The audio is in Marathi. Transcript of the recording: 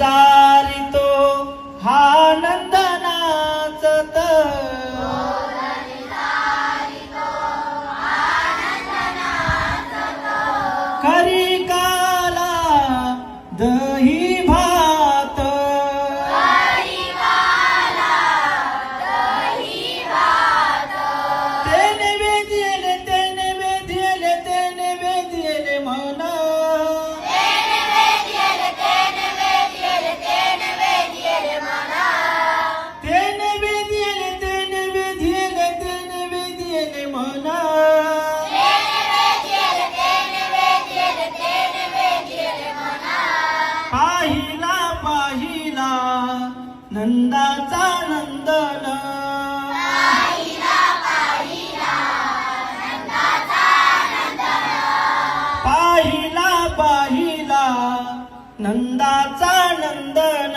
चारितो हा नंदनाचत खरी काला दही भात तेने वेदिले तेने वेदिले तेने वेदिले म्हणा तेने वेदिले तेने वेदिले तेने वेदिले म्हणा पाहिला पाहिला नंदाचा नंदन पाहिला पाहिला नंदाचा नंदन